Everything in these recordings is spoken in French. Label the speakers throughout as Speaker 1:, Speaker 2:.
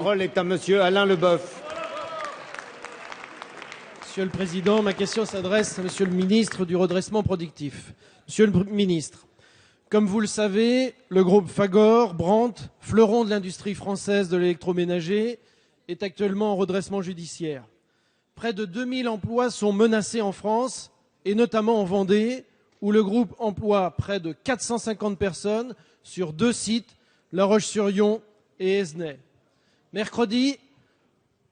Speaker 1: La parole est à monsieur Alain Leboeuf.
Speaker 2: Monsieur le Président, ma question s'adresse à Monsieur le ministre du Redressement productif. Monsieur le ministre, comme vous le savez, le groupe Fagor, Brandt, fleuron de l'industrie française de l'électroménager, est actuellement en redressement judiciaire. Près de 2000 emplois sont menacés en France, et notamment en Vendée, où le groupe emploie près de 450 personnes sur 2 sites, La Roche-sur-Yon et Esnay. Mercredi,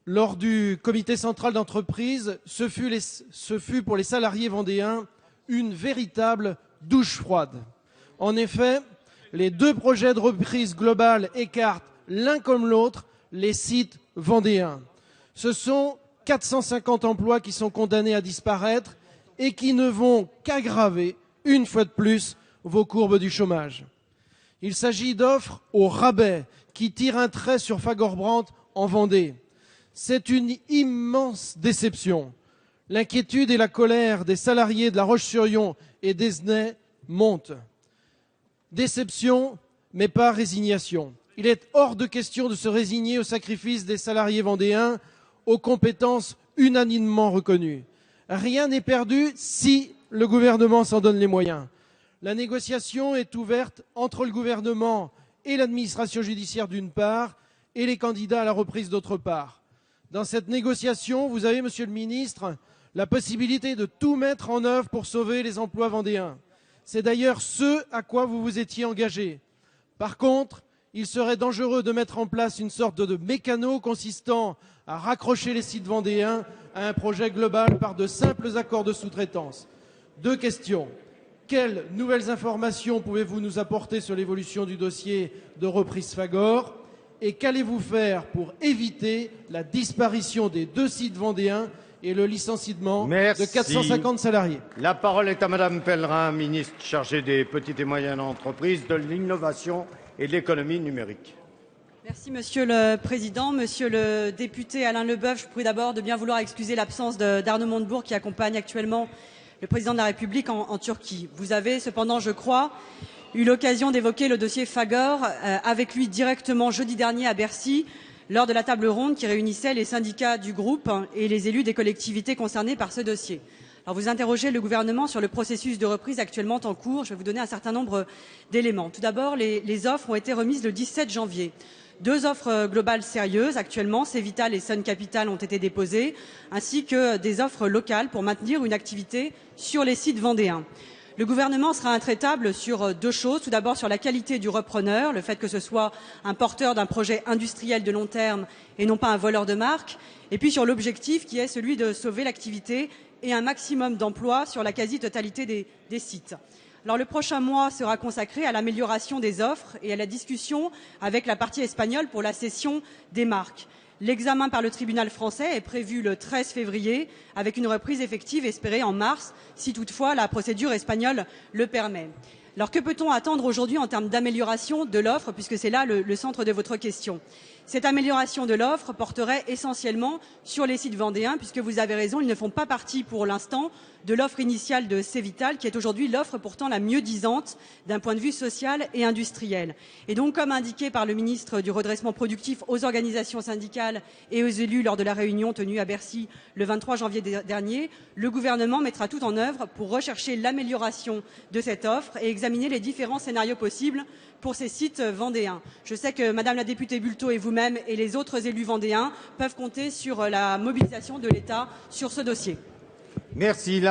Speaker 2: lors du comité central d'entreprise, ce fut pour les salariés vendéens une véritable douche froide. En effet, les 2 projets de reprise globale écartent l'un comme l'autre les sites vendéens. Ce sont 450 emplois qui sont condamnés à disparaître et qui ne vont qu'aggraver, une fois de plus, vos courbes du chômage. Il s'agit d'offres au rabais qui tirent un trait sur Fagor-Brandt en Vendée. C'est une immense déception. L'inquiétude et la colère des salariés de La Roche-sur-Yon et d'Esnay montent. Déception, mais pas résignation. Il est hors de question de se résigner au sacrifice des salariés vendéens, aux compétences unanimement reconnues. Rien n'est perdu si le gouvernement s'en donne les moyens. La négociation est ouverte entre le gouvernement et l'administration judiciaire d'une part, et les candidats à la reprise d'autre part. Dans cette négociation, vous avez, monsieur le ministre, la possibilité de tout mettre en œuvre pour sauver les emplois vendéens. C'est d'ailleurs ce à quoi vous vous étiez engagé. Par contre, il serait dangereux de mettre en place une sorte de mécano consistant à raccrocher les sites vendéens à un projet global par de simples accords de sous-traitance. 2 questions. Quelles nouvelles informations pouvez-vous nous apporter sur l'évolution du dossier de reprise Fagor? Et qu'allez-vous faire pour éviter la disparition des 2 sites vendéens et le licenciement de 450 salariés?
Speaker 1: La parole est à madame Pellerin, ministre chargée des petites et moyennes entreprises, de l'innovation et de l'économie numérique.
Speaker 3: Merci Monsieur le Président. Monsieur le député Alain Leboeuf, je vous prie d'abord de bien vouloir excuser l'absence d'Arnaud Montebourg qui accompagne actuellement le Président de la République en Turquie. Vous avez cependant, je crois, eu l'occasion d'évoquer le dossier Fagor avec lui directement jeudi dernier à Bercy lors de la table ronde qui réunissait les syndicats du groupe et les élus des collectivités concernées par ce dossier. Alors vous interrogez le gouvernement sur le processus de reprise actuellement en cours. Je vais vous donner un certain nombre d'éléments. Tout d'abord, les offres ont été remises le 17 janvier. 2 offres globales sérieuses actuellement, Cevital et Sun Capital ont été déposées, ainsi que des offres locales pour maintenir une activité sur les sites vendéens. Le gouvernement sera intraitable sur 2 choses. Tout d'abord sur la qualité du repreneur, le fait que ce soit un porteur d'un projet industriel de long terme et non pas un voleur de marque. Et puis sur l'objectif qui est celui de sauver l'activité et un maximum d'emplois sur la quasi-totalité des sites. Alors le prochain mois sera consacré à l'amélioration des offres et à la discussion avec la partie espagnole pour la cession des marques. L'examen par le tribunal français est prévu le 13 février avec une reprise effective espérée en mars, si toutefois la procédure espagnole le permet. Alors que peut-on attendre aujourd'hui en termes d'amélioration de l'offre, puisque c'est là le centre de votre question? Cette amélioration de l'offre porterait essentiellement sur les sites vendéens, puisque vous avez raison, ils ne font pas partie pour l'instant de l'offre initiale de Cevital, qui est aujourd'hui l'offre pourtant la mieux disante d'un point de vue social et industriel. Et donc, comme indiqué par le ministre du Redressement productif aux organisations syndicales et aux élus lors de la réunion tenue à Bercy le 23 janvier dernier, le gouvernement mettra tout en œuvre pour rechercher l'amélioration de cette offre et examiner les différents scénarios possibles pour ces sites vendéens. Je sais que madame la députée Bulto et vous-même et les autres élus vendéens peuvent compter sur la mobilisation de l'État sur ce dossier.
Speaker 1: Merci.